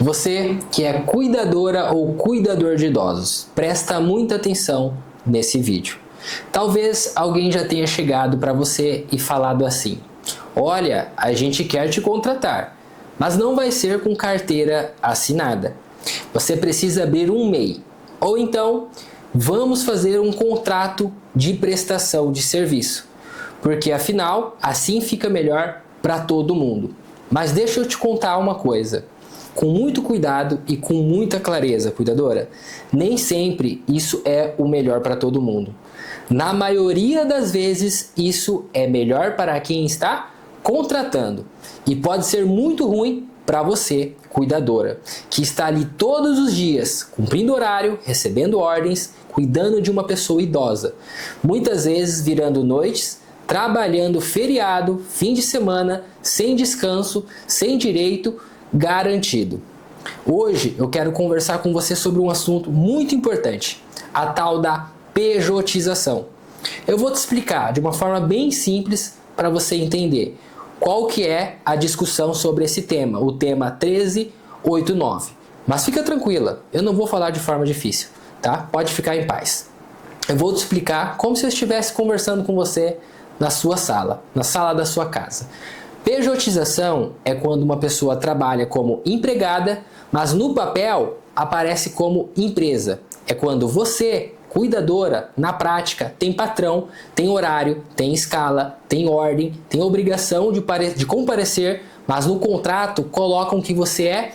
Você que é cuidadora ou cuidador de idosos, presta muita atenção nesse vídeo. Talvez alguém já tenha chegado para você e falado assim: olha, a gente quer te contratar, mas não vai ser com carteira assinada. Você precisa abrir um MEI. Ou então, vamos fazer um contrato de prestação de serviço, porque afinal, assim fica melhor para todo mundo. Mas deixa eu te contar uma coisa. Com muito cuidado e com muita clareza, cuidadora, nem sempre isso é o melhor para todo mundo. Na maioria das vezes, isso é melhor para quem está contratando. E pode ser muito ruim para você, cuidadora, que está ali todos os dias, cumprindo horário, recebendo ordens, cuidando de uma pessoa idosa. Muitas vezes virando noites, trabalhando feriado, fim de semana, sem descanso, sem direito garantido. Hoje eu quero conversar com você sobre um assunto muito importante, a tal da pejotização. Eu vou te explicar de uma forma bem simples para você entender qual que é a discussão sobre esse tema, o tema 1389. Mas fica tranquila, eu não vou falar de forma difícil, tá? Pode ficar em paz. Eu vou te explicar como se eu estivesse conversando com você na sua sala, na sala da sua casa. Pejotização é quando uma pessoa trabalha como empregada, mas no papel aparece como empresa. É quando você, cuidadora, na prática, tem patrão, tem horário, tem escala, tem ordem, tem obrigação de comparecer, mas no contrato colocam que você é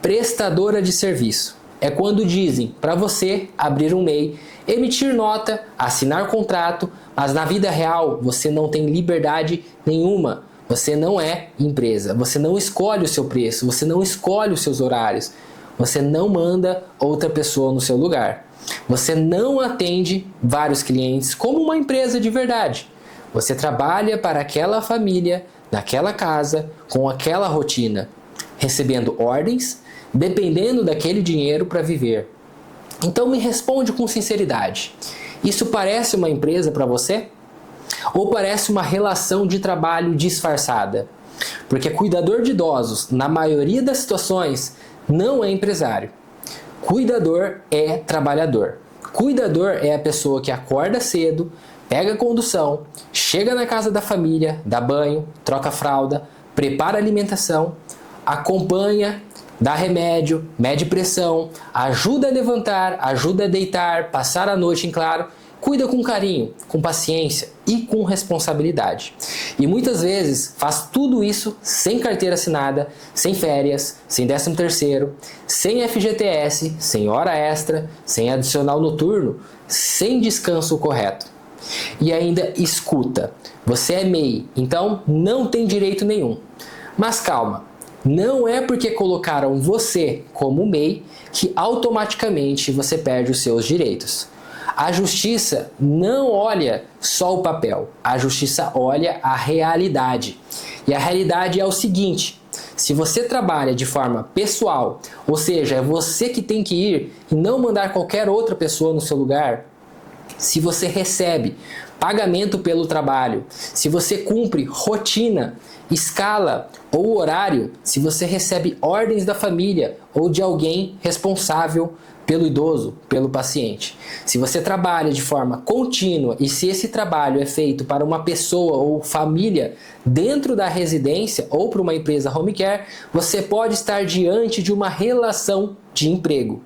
prestadora de serviço. É quando dizem para você abrir um MEI, emitir nota, assinar contrato, mas na vida real você não tem liberdade nenhuma. Você não é empresa, você não escolhe o seu preço, você não escolhe os seus horários, você não manda outra pessoa no seu lugar. Você não atende vários clientes como uma empresa de verdade. Você trabalha para aquela família, naquela casa, com aquela rotina, recebendo ordens, dependendo daquele dinheiro para viver. Então me responde com sinceridade. Isso parece uma empresa para você? Ou parece uma relação de trabalho disfarçada? Porque cuidador de idosos, na maioria das situações, não é empresário. Cuidador é trabalhador. Cuidador é a pessoa que acorda cedo, pega a condução, chega na casa da família, dá banho, troca fralda, prepara alimentação, acompanha, dá remédio, mede pressão, ajuda a levantar, ajuda a deitar, passar a noite em claro, cuida com carinho, com paciência e com responsabilidade. E muitas vezes faz tudo isso sem carteira assinada, sem férias, sem 13º, sem FGTS, sem hora extra, sem adicional noturno, sem descanso correto. E ainda escuta, você é MEI, então não tem direito nenhum. Mas calma, não é porque colocaram você como MEI que automaticamente você perde os seus direitos. A justiça não olha só o papel, a justiça olha a realidade. E a realidade é o seguinte: se você trabalha de forma pessoal, ou seja, é você que tem que ir e não mandar qualquer outra pessoa no seu lugar, se você recebe pagamento pelo trabalho, se você cumpre rotina, escala ou horário, se você recebe ordens da família ou de alguém responsável pelo idoso, pelo paciente. Se você trabalha de forma contínua e se esse trabalho é feito para uma pessoa ou família dentro da residência ou para uma empresa home care, você pode estar diante de uma relação de emprego.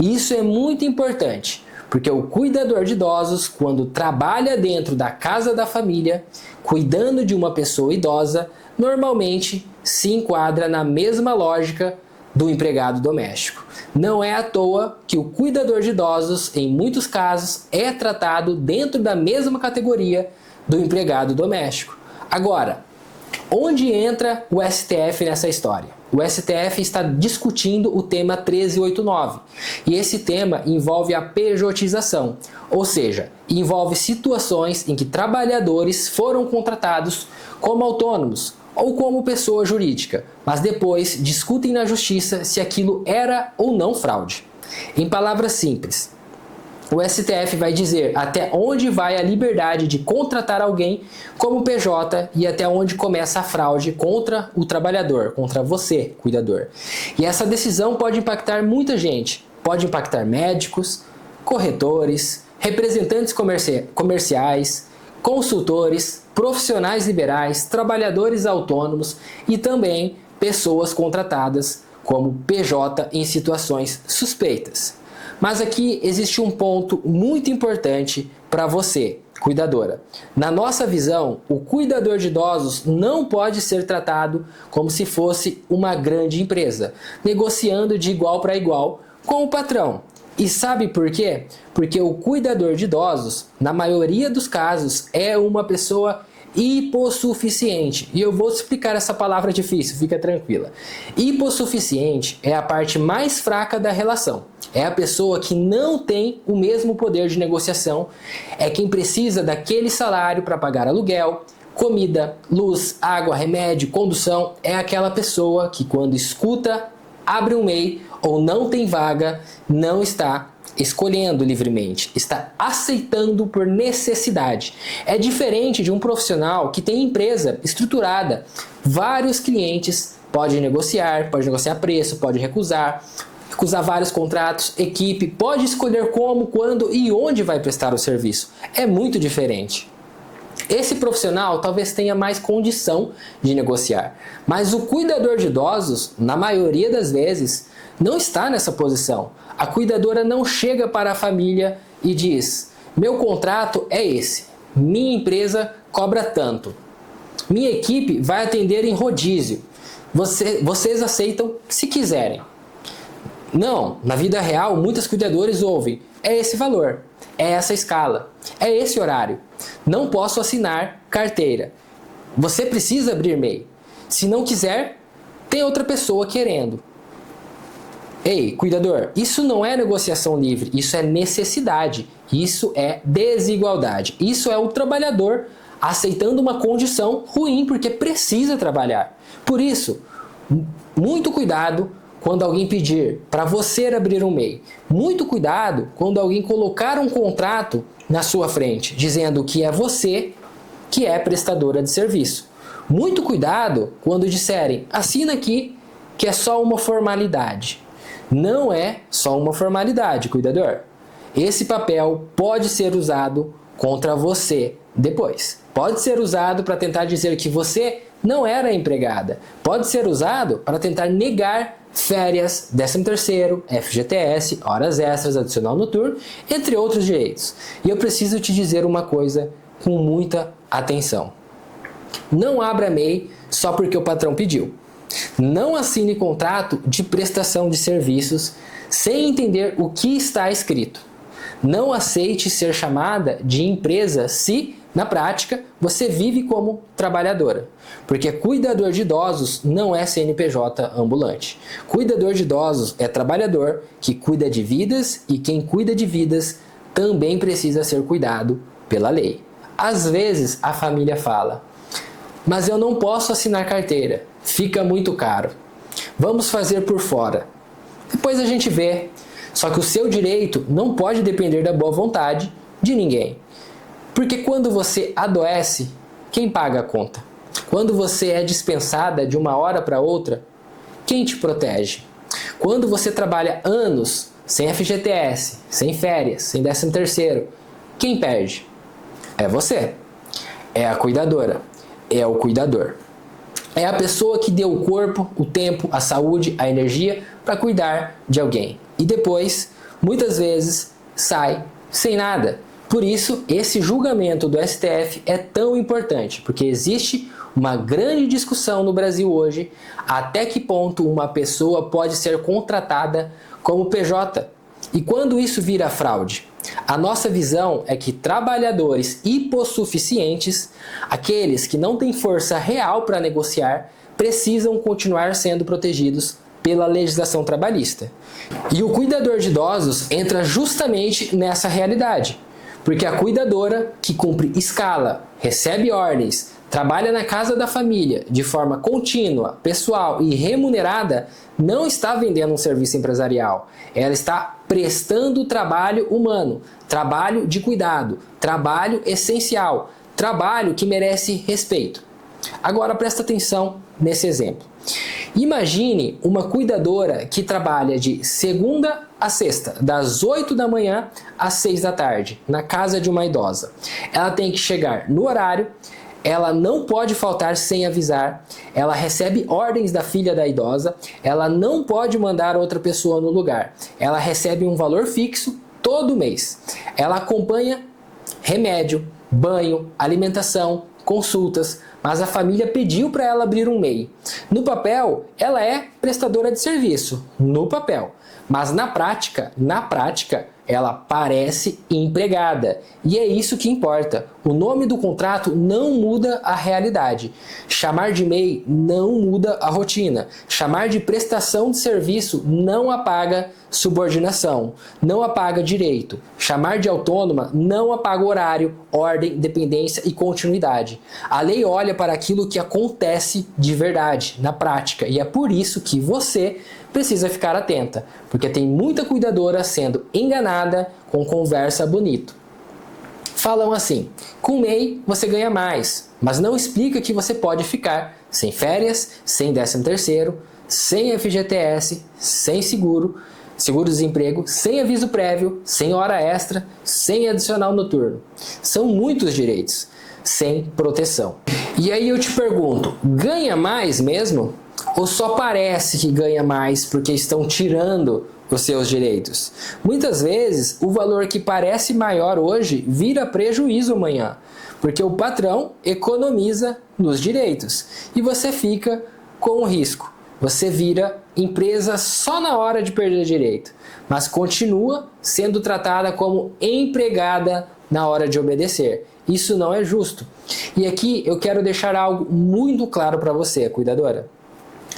E isso é muito importante, porque o cuidador de idosos, quando trabalha dentro da casa da família, cuidando de uma pessoa idosa, normalmente se enquadra na mesma lógica do empregado doméstico. Não é à toa que o cuidador de idosos, em muitos casos, é tratado dentro da mesma categoria do empregado doméstico. Agora, onde entra o STF nessa história? O STF está discutindo o tema 1389 e esse tema envolve a pejotização, ou seja, envolve situações em que trabalhadores foram contratados como autônomos ou como pessoa jurídica, mas depois discutem na justiça se aquilo era ou não fraude. Em palavras simples, o STF vai dizer até onde vai a liberdade de contratar alguém como PJ e até onde começa a fraude contra o trabalhador, contra você, cuidador. E essa decisão pode impactar muita gente. Pode impactar médicos, corretores, representantes comerciais, consultores, profissionais liberais, trabalhadores autônomos e também pessoas contratadas como PJ em situações suspeitas. Mas aqui existe um ponto muito importante para você, cuidadora. Na nossa visão, o cuidador de idosos não pode ser tratado como se fosse uma grande empresa, negociando de igual para igual com o patrão. E sabe por quê? Porque o cuidador de idosos, na maioria dos casos, é uma pessoa hipossuficiente. E eu vou explicar essa palavra difícil, fica tranquila. Hipossuficiente é a parte mais fraca da relação. É a pessoa que não tem o mesmo poder de negociação, é quem precisa daquele salário para pagar aluguel, comida, luz, água, remédio, condução. É aquela pessoa que quando escuta, abre um MEI ou não tem vaga, não está escolhendo livremente, está aceitando por necessidade. É diferente de um profissional que tem empresa estruturada, vários clientes, pode negociar preço, pode recusar vários contratos, equipe, pode escolher como, quando e onde vai prestar o serviço. É muito diferente. Esse profissional talvez tenha mais condição de negociar, mas o cuidador de idosos, na maioria das vezes, não está nessa posição. A cuidadora não chega para a família e diz: meu contrato é esse, minha empresa cobra tanto, minha equipe vai atender em rodízio, vocês aceitam se quiserem. Não, na vida real muitos cuidadores ouvem: é esse valor, é essa escala, é esse horário, não posso assinar carteira, você precisa abrir MEI, se não quiser, tem outra pessoa querendo. Ei, cuidador, isso não é negociação livre, isso é necessidade, isso é desigualdade, isso é o trabalhador aceitando uma condição ruim porque precisa trabalhar. Por isso, muito cuidado quando alguém pedir para você abrir um MEI. Muito cuidado quando alguém colocar um contrato na sua frente, dizendo que é você que é prestadora de serviço. Muito cuidado quando disserem: assina aqui que é só uma formalidade. Não é só uma formalidade, cuidador. Esse papel pode ser usado contra você depois. Pode ser usado para tentar dizer que você não era empregada. Pode ser usado para tentar negar férias, 13º, FGTS, horas extras, adicional noturno, entre outros direitos. E eu preciso te dizer uma coisa com muita atenção. Não abra MEI só porque o patrão pediu. Não assine contrato de prestação de serviços sem entender o que está escrito. Não aceite ser chamada de empresa se, na prática, você vive como trabalhadora. Porque cuidador de idosos não é CNPJ ambulante. Cuidador de idosos é trabalhador que cuida de vidas e quem cuida de vidas também precisa ser cuidado pela lei. Às vezes a família fala: mas eu não posso assinar carteira, fica muito caro. Vamos fazer por fora. Depois a gente vê. Só que o seu direito não pode depender da boa vontade de ninguém. Porque quando você adoece, quem paga a conta? Quando você é dispensada de uma hora para outra, quem te protege? Quando você trabalha anos sem FGTS, sem férias, sem 13º, quem perde? É você. É a cuidadora. É o cuidador. É a pessoa que deu o corpo, o tempo, a saúde, a energia para cuidar de alguém. E depois, muitas vezes, sai sem nada. Por isso, esse julgamento do STF é tão importante, porque existe uma grande discussão no Brasil hoje até que ponto uma pessoa pode ser contratada como PJ. E quando isso vira fraude? A nossa visão é que trabalhadores hipossuficientes, aqueles que não têm força real para negociar, precisam continuar sendo protegidos pela legislação trabalhista. E o cuidador de idosos entra justamente nessa realidade, porque a cuidadora que cumpre escala, recebe ordens, trabalha na casa da família de forma contínua, pessoal e remunerada, não está vendendo um serviço empresarial. Ela está prestando trabalho humano, trabalho de cuidado, trabalho essencial, trabalho que merece respeito. Agora presta atenção nesse exemplo. Imagine uma cuidadora que trabalha de segunda a sexta, das 8 da manhã às 6 da tarde, na casa de uma idosa. Ela tem que chegar no horário, ela não pode faltar sem avisar, ela recebe ordens da filha da idosa, ela não pode mandar outra pessoa no lugar, ela recebe um valor fixo todo mês. Ela acompanha remédio, banho, alimentação, consultas, mas a família pediu para ela abrir um MEI. No papel, ela é prestadora de serviço, no papel. Mas na prática, ela parece empregada. E é isso que importa. O nome do contrato não muda a realidade. Chamar de MEI não muda a rotina. Chamar de prestação de serviço não apaga subordinação, não apaga direito. Chamar de autônoma não apaga horário, ordem, dependência e continuidade. A lei olha para aquilo que acontece de verdade, na prática. E é por isso que você precisa ficar atenta, porque tem muita cuidadora sendo enganada com conversa bonito. Falam assim: com MEI você ganha mais, mas não explica que você pode ficar sem férias, sem 13º, sem FGTS, sem seguro-desemprego, sem aviso prévio, sem hora extra, sem adicional noturno. São muitos direitos, sem proteção. E aí eu te pergunto, ganha mais mesmo? Ou só parece que ganha mais porque estão tirando os seus direitos? Muitas vezes, o valor que parece maior hoje vira prejuízo amanhã, porque o patrão economiza nos direitos e você fica com o risco. Você vira empresa só na hora de perder direito, mas continua sendo tratada como empregada na hora de obedecer. Isso não é justo. E aqui eu quero deixar algo muito claro para você, cuidadora.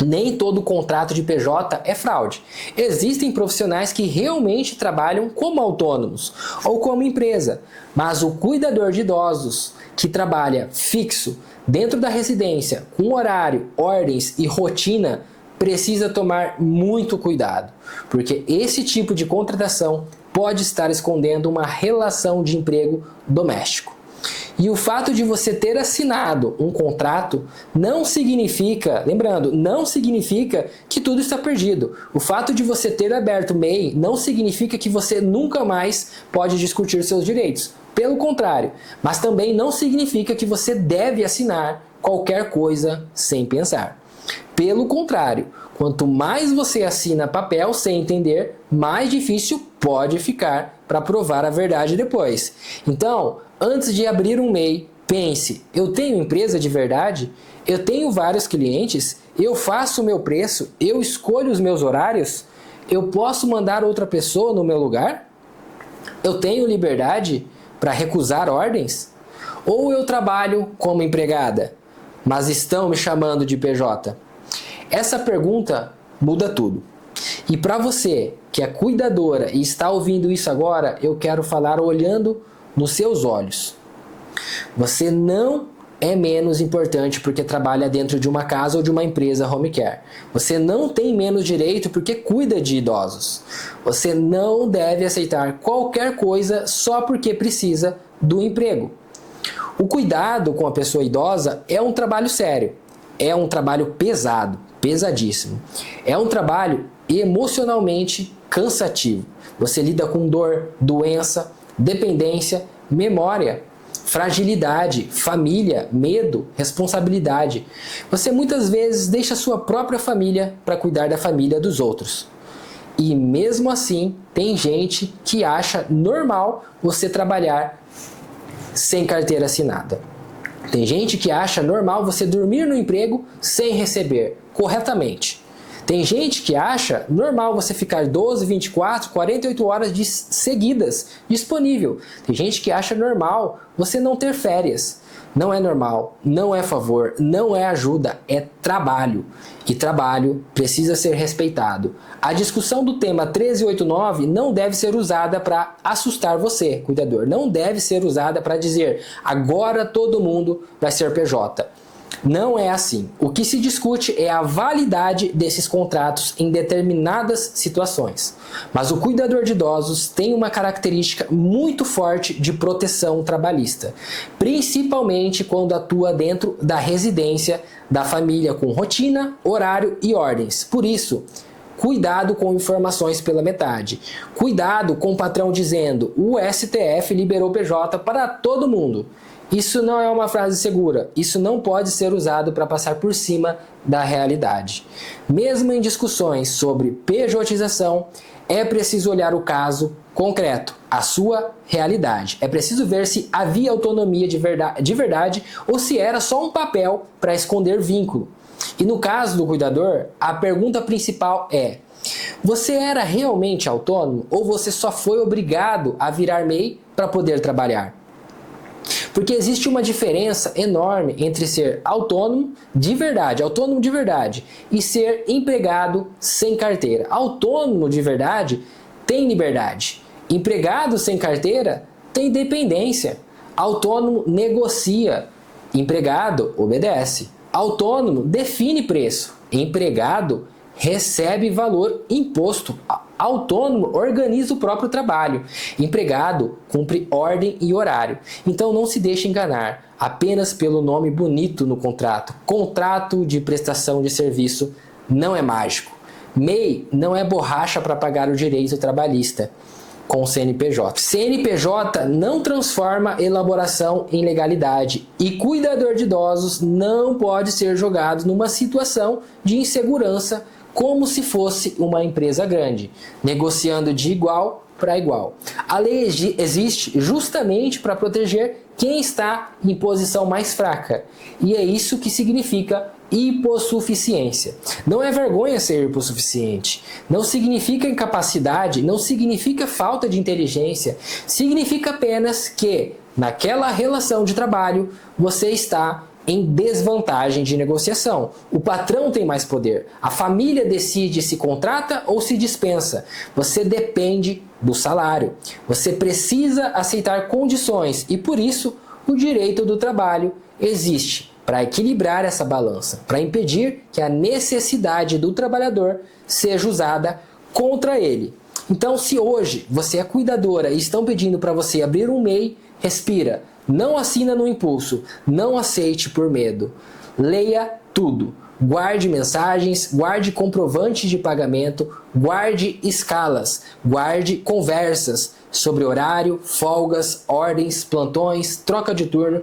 Nem todo contrato de PJ é fraude. Existem profissionais que realmente trabalham como autônomos ou como empresa, mas o cuidador de idosos que trabalha fixo dentro da residência, com horário, ordens e rotina, precisa tomar muito cuidado, porque esse tipo de contratação pode estar escondendo uma relação de emprego doméstico. E o fato de você ter assinado um contrato não significa, lembrando, não significa que tudo está perdido. O fato de você ter aberto o MEI não significa que você nunca mais pode discutir seus direitos. Pelo contrário, mas também não significa que você deve assinar qualquer coisa sem pensar. Pelo contrário, quanto mais você assina papel sem entender, mais difícil pode ficar para provar a verdade depois. Então, antes de abrir um MEI, pense: eu tenho empresa de verdade? Eu tenho vários clientes? Eu faço o meu preço? Eu escolho os meus horários? Eu posso mandar outra pessoa no meu lugar? Eu tenho liberdade para recusar ordens? Ou eu trabalho como empregada, mas estão me chamando de PJ? Essa pergunta muda tudo. E para você que é cuidadora e está ouvindo isso agora, eu quero falar olhando nos seus olhos. Você não é menos importante porque trabalha dentro de uma casa ou de uma empresa home care. Você não tem menos direito porque cuida de idosos. Você não deve aceitar qualquer coisa só porque precisa do emprego. O cuidado com a pessoa idosa é um trabalho sério. É um trabalho pesado, pesadíssimo. É um trabalho emocionalmente cansativo. Você lida com dor, doença, dependência, memória, fragilidade, família, medo, responsabilidade. Você muitas vezes deixa a sua própria família para cuidar da família dos outros. E mesmo assim, tem gente que acha normal você trabalhar sem carteira assinada. Tem gente que acha normal você dormir no emprego sem receber corretamente. Tem gente que acha normal você ficar 12, 24, 48 horas seguidas disponível. Tem gente que acha normal você não ter férias. Não é normal, não é favor, não é ajuda, é trabalho. E trabalho precisa ser respeitado. A discussão do tema 1389 não deve ser usada para assustar você, cuidador. Não deve ser usada para dizer, agora todo mundo vai ser PJ. Não é assim. O que se discute é a validade desses contratos em determinadas situações. Mas o cuidador de idosos tem uma característica muito forte de proteção trabalhista, principalmente quando atua dentro da residência da família com rotina, horário e ordens. Por isso, cuidado com informações pela metade. Cuidado com o patrão dizendo, o STF liberou PJ para todo mundo. Isso não é uma frase segura, isso não pode ser usado para passar por cima da realidade. Mesmo em discussões sobre pejotização, é preciso olhar o caso concreto, a sua realidade. É preciso ver se havia autonomia de verdade ou se era só um papel para esconder vínculo. E no caso do cuidador, a pergunta principal é: você era realmente autônomo ou você só foi obrigado a virar MEI para poder trabalhar? Porque existe uma diferença enorme entre ser autônomo de verdade, e ser empregado sem carteira. Autônomo de verdade tem liberdade. Empregado sem carteira tem dependência. Autônomo negocia. Empregado obedece. Autônomo define preço. Empregado recebe valor imposto. Autônomo organiza o próprio trabalho. Empregado cumpre ordem e horário. Então não se deixe enganar apenas pelo nome bonito no contrato. Contrato de prestação de serviço não é mágico. MEI não é borracha para pagar o direito trabalhista com CNPJ. CNPJ não transforma elaboração em legalidade e cuidador de idosos não pode ser jogado numa situação de insegurança como se fosse uma empresa grande, negociando de igual para igual. A lei existe justamente para proteger quem está em posição mais fraca, e é isso que significa hipossuficiência. Não é vergonha ser hipossuficiente, não significa incapacidade, não significa falta de inteligência, significa apenas que naquela relação de trabalho você está em desvantagem de negociação. O patrão tem mais poder. A família decide se contrata ou se dispensa. Você depende do salário. Você precisa aceitar condições e, por isso, o direito do trabalho existe para equilibrar essa balança, para impedir que a necessidade do trabalhador seja usada contra ele. Então, se hoje você é cuidadora e estão pedindo para você abrir um MEI, respira. Não assina no impulso, não aceite por medo. Leia tudo. Guarde mensagens, guarde comprovante de pagamento, guarde escalas, guarde conversas sobre horário, folgas, ordens, plantões, troca de turno,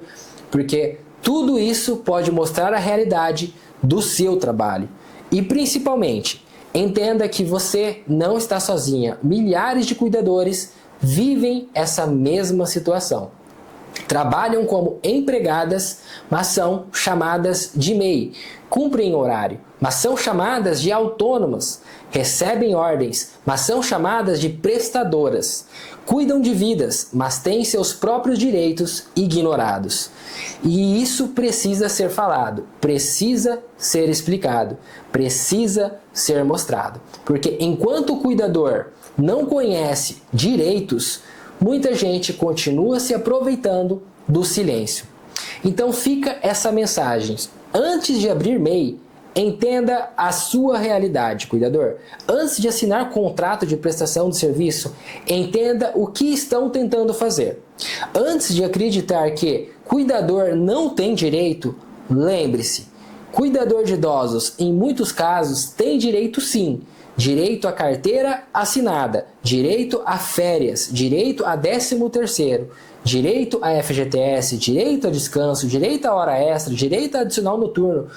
porque tudo isso pode mostrar a realidade do seu trabalho. E principalmente, entenda que você não está sozinha. Milhares de cuidadores vivem essa mesma situação. Trabalham como empregadas, mas são chamadas de MEI. Cumprem horário, mas são chamadas de autônomas. Recebem ordens, mas são chamadas de prestadoras. Cuidam de vidas, mas têm seus próprios direitos ignorados. E isso precisa ser falado, precisa ser explicado, precisa ser mostrado. Porque enquanto o cuidador não conhece direitos, muita gente continua se aproveitando do silêncio. Então fica essa mensagem. Antes de abrir MEI, entenda a sua realidade, cuidador. Antes de assinar contrato de prestação de serviço, entenda o que estão tentando fazer. Antes de acreditar que cuidador não tem direito, lembre-se, cuidador de idosos, em muitos casos, tem direito sim. Direito à carteira assinada, direito a férias, direito a 13º, direito a FGTS, direito a descanso, direito a hora extra, direito a adicional noturno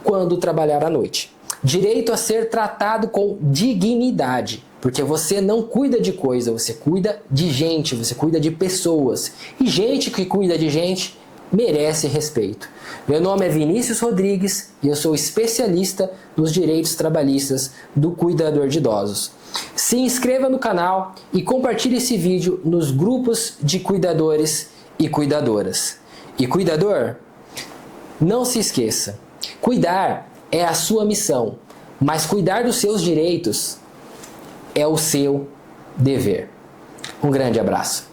quando trabalhar à noite. Direito a ser tratado com dignidade, porque você não cuida de coisa, você cuida de gente, você cuida de pessoas. E gente que cuida de gente merece respeito. Meu nome é Vinícius Rodrigues e eu sou especialista nos direitos trabalhistas do cuidador de idosos. Se inscreva no canal e compartilhe esse vídeo nos grupos de cuidadores e cuidadoras. E cuidador, não se esqueça, cuidar é a sua missão, mas cuidar dos seus direitos é o seu dever. Um grande abraço.